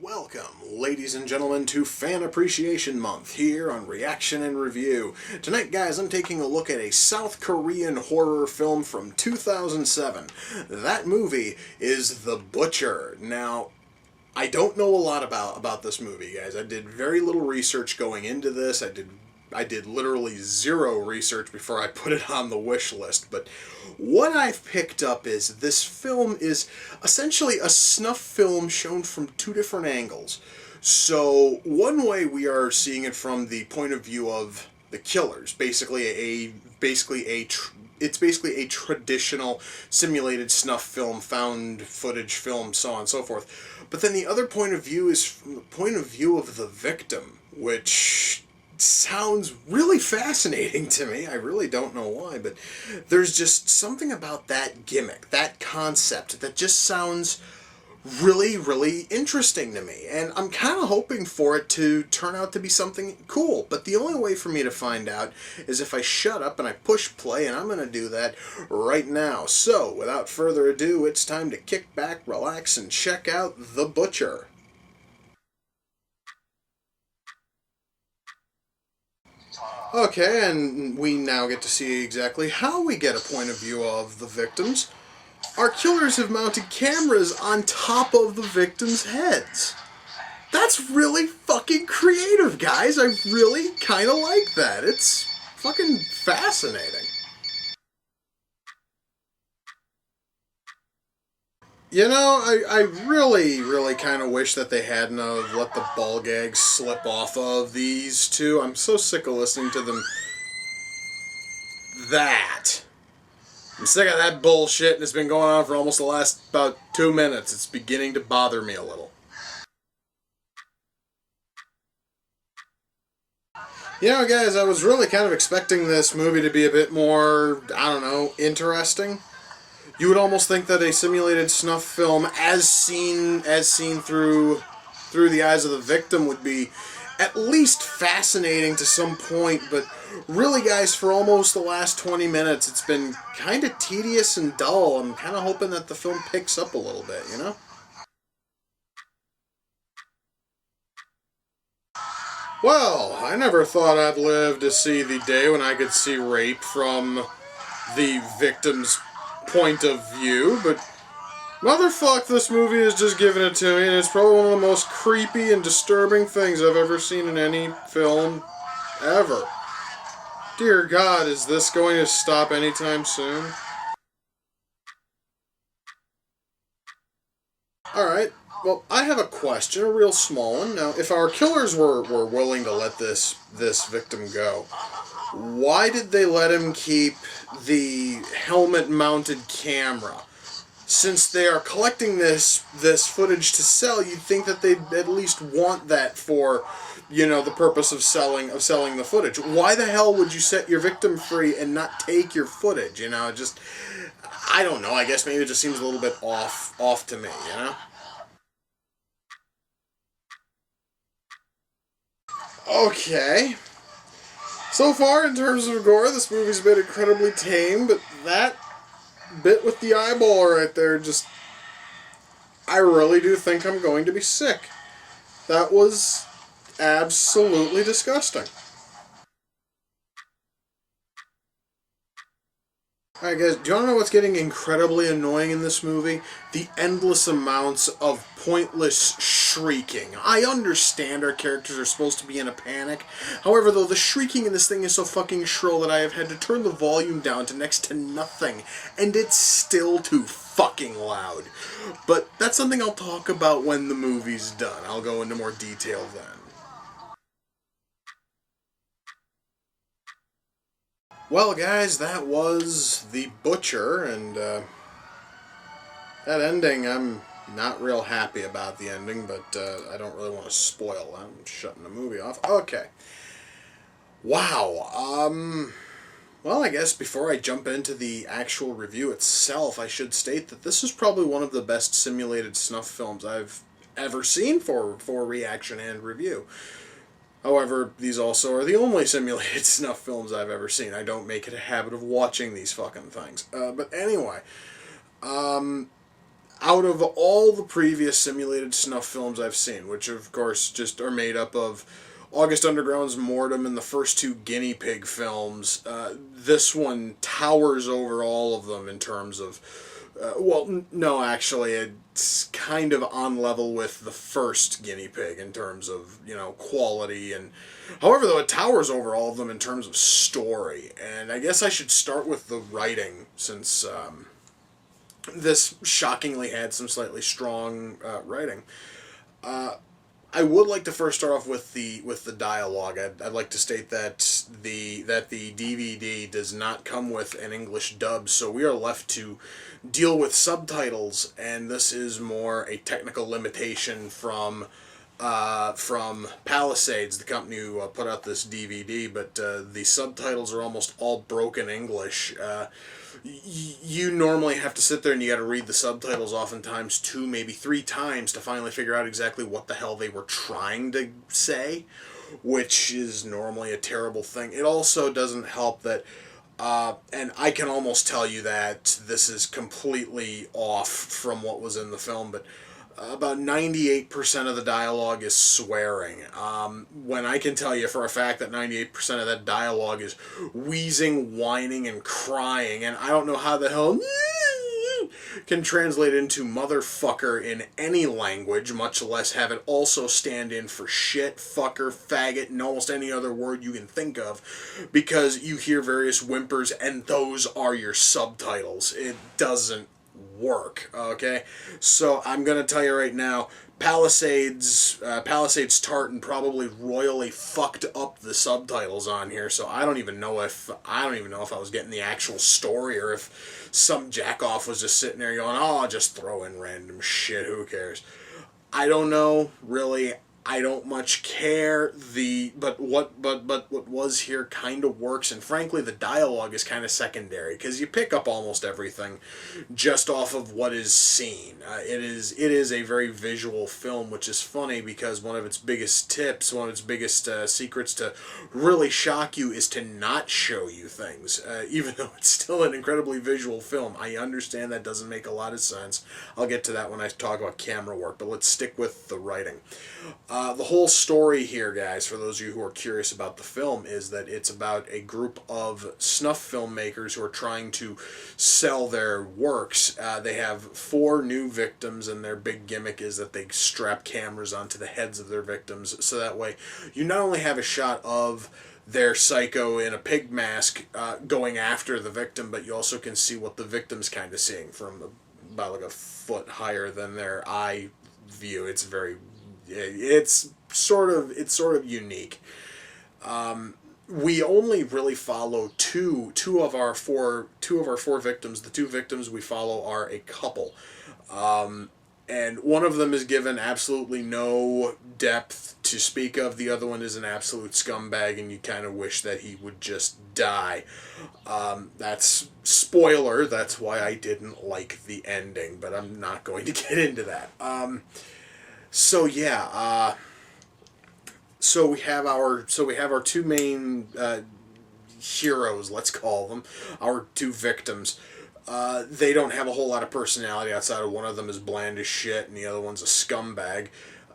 Welcome, ladies and gentlemen, to Fan Appreciation Month here on Reaction and Review. Tonight, guys, I'm taking a look at a South Korean horror film from 2007. That movie is The Butcher. Now, I don't know a lot about this movie, guys. I did very little research going into this. I did literally zero research before I put it on the wish list, but what I've picked up is this film is essentially a snuff film shown from two different angles. So one way we are seeing it from the point of view of the killers, it's basically a traditional simulated snuff film, found footage film, so on and so forth. But then the other point of view is from the point of view of the victim, which sounds really fascinating to me. I really don't know why, but there's just something about that gimmick, that concept, that just sounds really, really interesting to me. And I'm kind of hoping for it to turn out to be something cool. But the only way for me to find out is if I shut up and I push play, and I'm going to do that right now. So, without further ado, it's time to kick back, relax, and check out The Butcher. Okay, and we now get to see exactly how we get a point of view of the victims. Our killers have mounted cameras on top of the victims' heads. That's really fucking creative, guys. I really kind of like that. It's fucking fascinating. You know, I really, really kind of wish that they hadn't have let the ball gags slip off of these two. I'm so sick of listening to them. I'm sick of that bullshit, and it's been going on for almost the last about 2 minutes. It's beginning to bother me a little. You know, guys, I was really kind of expecting this movie to be a bit more, I don't know, interesting. You would almost think that a simulated snuff film, as seen through the eyes of the victim, would be at least fascinating to some point, but really, guys, for almost the last 20 minutes, it's been kind of tedious and dull. I'm kind of hoping that the film picks up a little bit, you know? Well, I never thought I'd live to see the day when I could see rape from the victim's point of view, but motherfuck, this movie is just giving it to me, and it's probably one of the most creepy and disturbing things I've ever seen in any film ever. Dear God, is this going to stop anytime soon? Alright, well, I have a question, a real small one. Now, if our killers were willing to let this victim go, why did they let him keep the helmet-mounted camera? Since they are collecting this footage to sell, you'd think that they'd at least want that for, you know, the purpose of selling the footage. Why the hell would you set your victim free and not take your footage? You know, just, I don't know. I guess maybe it just seems a little bit off to me, you know? Okay. So far, in terms of gore, this movie's been incredibly tame, but that bit with the eyeball right there, just, I really do think I'm going to be sick. That was absolutely disgusting. Alright guys, do you want to know what's getting incredibly annoying in this movie? The endless amounts of pointless shrieking. I understand our characters are supposed to be in a panic. However, though, the shrieking in this thing is so fucking shrill that I have had to turn the volume down to next to nothing, and it's still too fucking loud. But that's something I'll talk about when the movie's done. I'll go into more detail then. Well, guys, that was The Butcher, and that ending, I'm Not real happy about the ending, but I don't really want to spoil that. I'm shutting the movie off. Okay. Wow. Well, I guess before I jump into the actual review itself, I should state that this is probably one of the best simulated snuff films I've ever seen for reaction and review. However, these also are the only simulated snuff films I've ever seen. I don't make it a habit of watching these fucking things. But anyway, out of all the previous simulated snuff films I've seen, which of course just are made up of August Underground's Mortem and the first two Guinea Pig films, this one towers over all of them in terms of, no, actually, it's kind of on level with the first Guinea Pig in terms of, quality. And however, though, it towers over all of them in terms of story. And I guess I should start with the writing, since this shockingly had some slightly strong writing. I would like to first start off with the dialogue. I'd like to state that the DVD does not come with an English dub, so we are left to deal with subtitles, and this is more a technical limitation from Palisades, the company who put out this DVD. But the subtitles are almost all broken English. You normally have to sit there and you got to read the subtitles oftentimes 2, maybe 3 times to finally figure out exactly what the hell they were trying to say, which is normally a terrible thing. It also doesn't help that, and I can almost tell you that this is completely off from what was in the film, but about 98% of the dialogue is swearing. When I can tell you for a fact that 98% of that dialogue is wheezing, whining, and crying, and I don't know how the hell can translate into motherfucker in any language, much less have it also stand in for shit, fucker, faggot, and almost any other word you can think of, because you hear various whimpers and those are your subtitles. It doesn't work, okay? So I'm gonna tell you right now, Palisades Tartan probably royally fucked up the subtitles on here, so I don't even know if I was getting the actual story or if some jackoff was just sitting there going, "Oh, I'll just throw in random shit, who cares?" I don't know, really. I don't much care. But what was here kind of works, and frankly, the dialogue is kind of secondary because you pick up almost everything just off of what is seen. It is a very visual film, which is funny because one of its biggest secrets to really shock you is to not show you things, even though it's still an incredibly visual film. I understand that doesn't make a lot of sense. I'll get to that when I talk about camera work, but let's stick with the writing. The whole story here, guys, for those of you who are curious about the film, is that it's about a group of snuff filmmakers who are trying to sell their works. They have 4 new victims, and their big gimmick is that they strap cameras onto the heads of their victims, so that way you not only have a shot of their psycho in a pig mask going after the victim, but you also can see what the victim's kind of seeing from about like a foot higher than their eye view. It's sort of unique. We only really follow two of our four victims. The 2 victims we follow are a couple, and one of them is given absolutely no depth to speak of. The other one is an absolute scumbag, and you kind of wish that he would just die. That's spoiler. That's why I didn't like the ending, but I'm not going to get into that. So yeah, so we have our 2 main heroes, let's call them, our 2 victims. They don't have a whole lot of personality outside of one of them is bland as shit and the other one's a scumbag.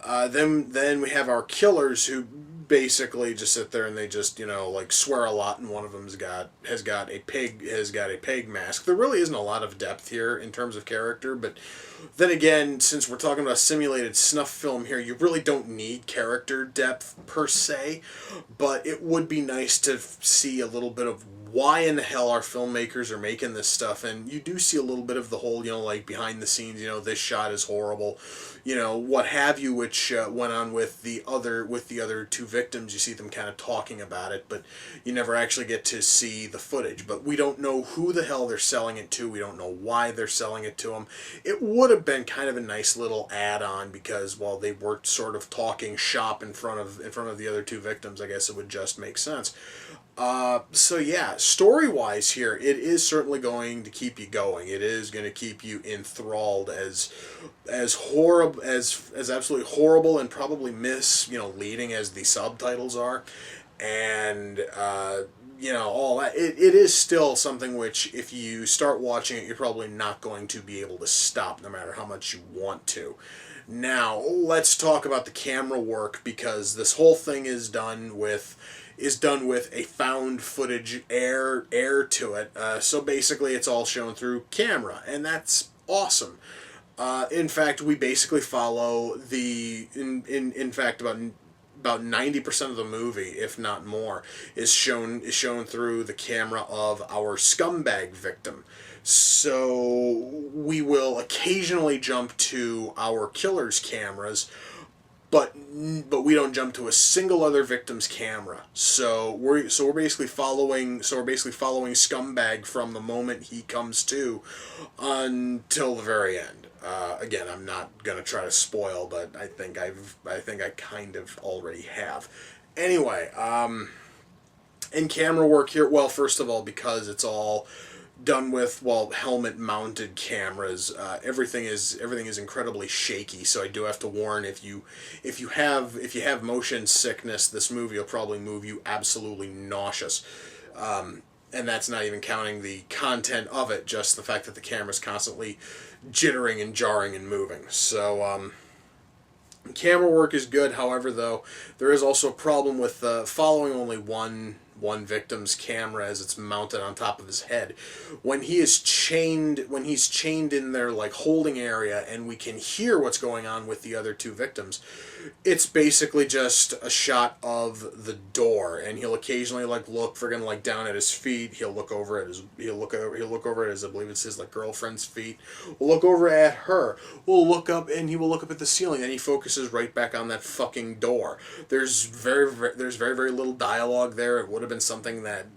Then we have our killers who basically just sit there and they just like swear a lot, and one of them has got a pig mask. There really isn't a lot of depth here in terms of character, but then again, since we're talking about a simulated snuff film here, you really don't need character depth per se, but it would be nice to see a little bit of why in the hell our filmmakers are making this stuff. And you do see a little bit of the whole, like behind the scenes, this shot is horrible, what have you, which went on with the other two victims. You see them kind of talking about it, but you never actually get to see the footage. But we don't know who the hell they're selling it to. We don't know why they're selling it to them. It would have been kind of a nice little add-on because while they were sort of talking shop in front of the other two victims, I guess it would just make sense. So yeah, story-wise here, it is certainly going to keep you going. It is going to keep you enthralled as horrible as absolutely horrible and probably misleading as the subtitles are, and all that. It is still something which, if you start watching it, you're probably not going to be able to stop, no matter how much you want to. Now, let's talk about the camera work, because this whole thing is done with a found footage air to it. So basically it's all shown through camera, and that's awesome. In fact, we basically follow in fact about 90% of the movie, if not more, is shown through the camera of our scumbag victim. So we will occasionally jump to our killer's cameras, but we don't jump to a single other victim's camera. So we're basically following Scumbag from the moment he comes to until the very end. Again, I'm not gonna try to spoil, but I think I kind of already have. Anyway, in camera work here, well, first of all, because it's all done with helmet mounted cameras, everything is incredibly shaky. So I do have to warn, if you have motion sickness, this movie will probably move you absolutely nauseous. And that's not even counting the content of it, just the fact that the camera's constantly jittering and jarring and moving. So camera work is good. However, though, there is also a problem with following only one victim's camera as it's mounted on top of his head. When he's chained in their holding area, and we can hear what's going on with the other two victims, it's basically just a shot of the door, and he'll occasionally look friggin' down at his feet. He'll look over at his I believe it's his girlfriend's feet. We'll look over at her. We'll look up, and he will look up at the ceiling, and he focuses right back on that fucking door. There's very little dialogue there. It would have been something that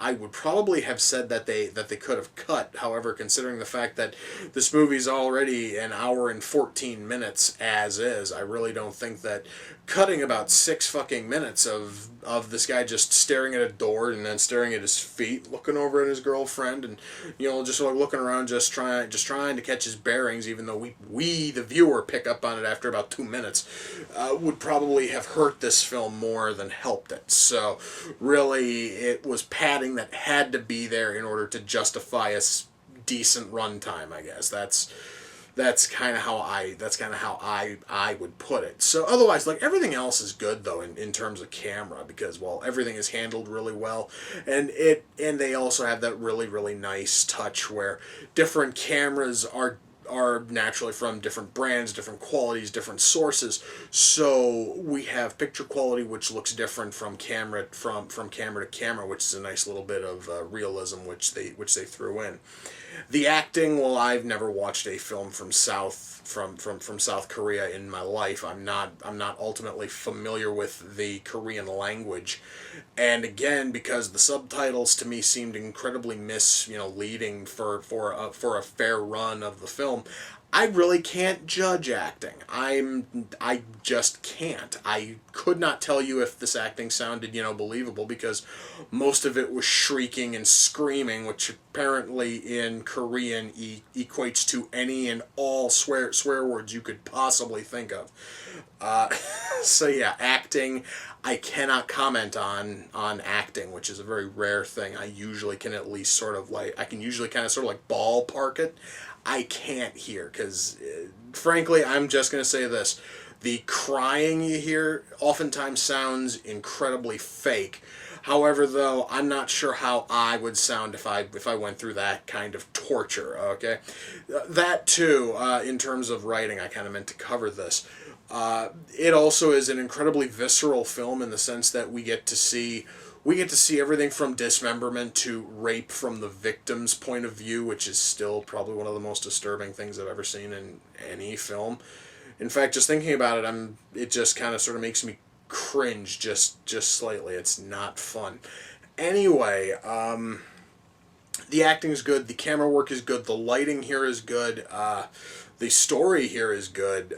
I would probably have said that they could have cut. However, considering the fact that this movie's already an hour and 14 minutes as is, I really don't think that cutting about 6 fucking minutes of this guy just staring at a door and then staring at his feet, looking over at his girlfriend, and just looking around, just trying to catch his bearings, even though we the viewer pick up on it after about 2 minutes, would probably have hurt this film more than helped it. So really, it was padding that had to be there in order to justify a decent runtime, I guess. That's kind of how I would put it. So otherwise, everything else is good though in terms of camera, because everything is handled really well, and they also have that really nice touch where different cameras are naturally from different brands, different qualities, different sources. So we have picture quality which looks different from camera to camera, which is a nice little bit of realism which they threw in. The acting, well, I've never watched a film from South Korea in my life. I'm not ultimately familiar with the Korean language, and again, because the subtitles to me seemed incredibly misleading for a fair run of the film, I really can't judge acting. I just can't. I could not tell you if this acting sounded, believable, because most of it was shrieking and screaming, which apparently in Korean equates to any and all swear words you could possibly think of. So yeah, acting, I cannot comment on acting, which is a very rare thing. I usually can at least I can usually kind of ballpark it. I can't hear, because frankly, I'm just going to say this. The crying you hear oftentimes sounds incredibly fake. However, though, I'm not sure how I would sound if I went through that kind of torture, okay? That, too, in terms of writing, I kind of meant to cover this. It also is an incredibly visceral film in the sense that we get to see We get to see everything from dismemberment to rape from the victim's point of view, which is still probably one of the most disturbing things I've ever seen in any film. In fact, just thinking about it, it just kind of sort of makes me cringe just slightly. It's not fun. Anyway, the acting's good, the camera work is good, the lighting here is good, the story here is good.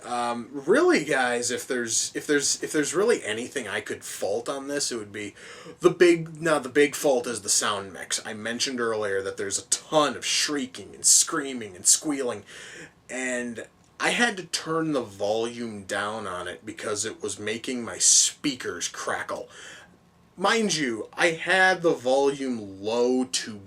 Really, guys, if there's really anything I could fault on this, it would be the big fault is the sound mix. I mentioned earlier that there's a ton of shrieking and screaming and squealing, and I had to turn the volume down on it because it was making my speakers crackle. Mind you, I had the volume low to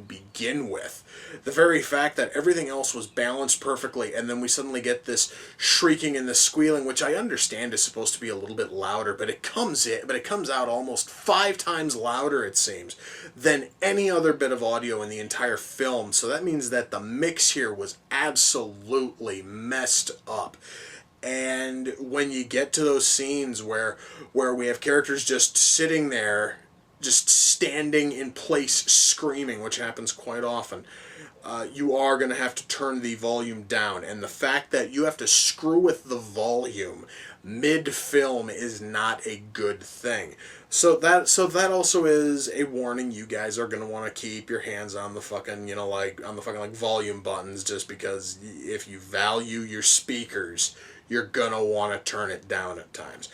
begin with. The very fact that everything else was balanced perfectly, and then we suddenly get this shrieking and this squealing, which I understand is supposed to be a little bit louder, but it comes out almost 5 times louder, it seems, than any other bit of audio in the entire film. So that means that the mix here was absolutely messed up. And when you get to those scenes where we have characters just sitting there, just standing in place screaming, which happens quite often, you are going to have to turn the volume down. And the fact that you have to screw with the volume mid-film is not a good thing. So that also is a warning. You guys are going to want to keep your hands on the fucking, volume buttons, just because if you value your speakers, you're going to want to turn it down at times.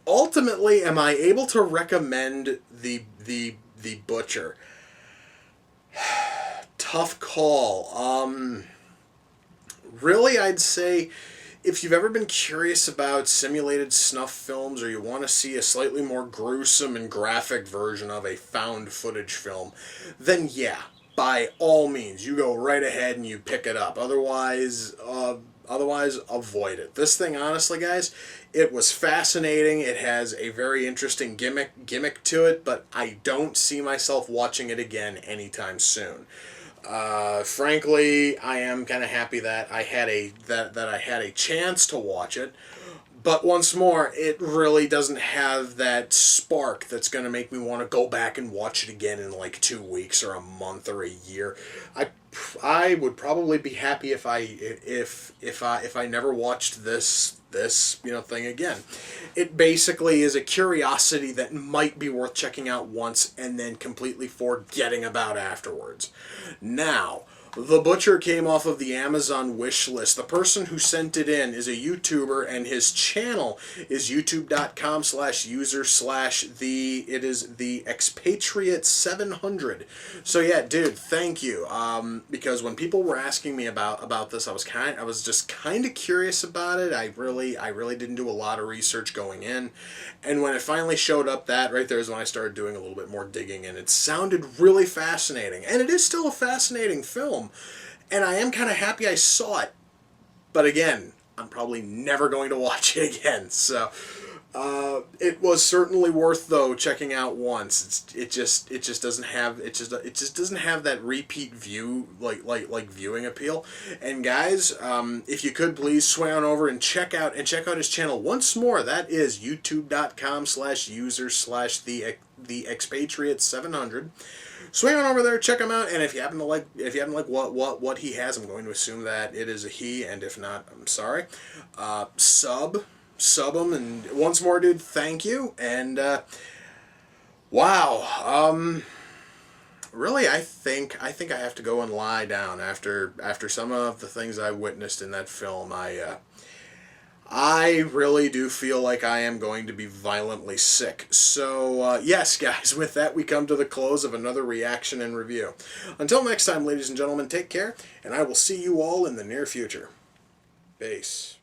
Ultimately, am I able to recommend the Butcher? Tough call. Really, I'd say if you've ever been curious about simulated snuff films, or you want to see a slightly more gruesome and graphic version of a found footage film, then yeah, by all means, you go right ahead and you pick it up. Otherwise, avoid it. This thing, honestly, guys, it was fascinating. It has a very interesting gimmick to it, but I don't see myself watching it again anytime soon. Frankly, I am kind of happy that I had a chance to watch it. But once more, it really doesn't have that spark that's going to make me want to go back and watch it again in like 2 weeks or a month or a year. I would probably be happy if I never watched this thing again. It basically is a curiosity that might be worth checking out once and then completely forgetting about afterwards. Now, The Butcher came off of the Amazon wish list. The person who sent it in is a YouTuber, and his channel is youtube.com/user/the expatriate 700. So yeah, dude, thank you. Because when people were asking me about this, I was just kind of curious about it. I really didn't do a lot of research going in, and when it finally showed up, that right there is when I started doing a little bit more digging, and it sounded really fascinating, and it is still a fascinating film. And I am kind of happy I saw it. But again, I'm probably never going to watch it again. So it was certainly worth, though, checking out once. It just doesn't have that repeat view like viewing appeal. And guys, if you could please swing on over and check out his channel once more. That is youtube.com/user/the expatriate 700. Swing on over there, check him out, and if you happen to like what he has, I'm going to assume that it is a he, and if not, I'm sorry. Sub him, and once more, dude, thank you. And wow, really, I think I have to go and lie down after some of the things I witnessed in that film. I really do feel like I am going to be violently sick. So, yes, guys, with that, we come to the close of another reaction and review. Until next time, ladies and gentlemen, take care, and I will see you all in the near future. Peace.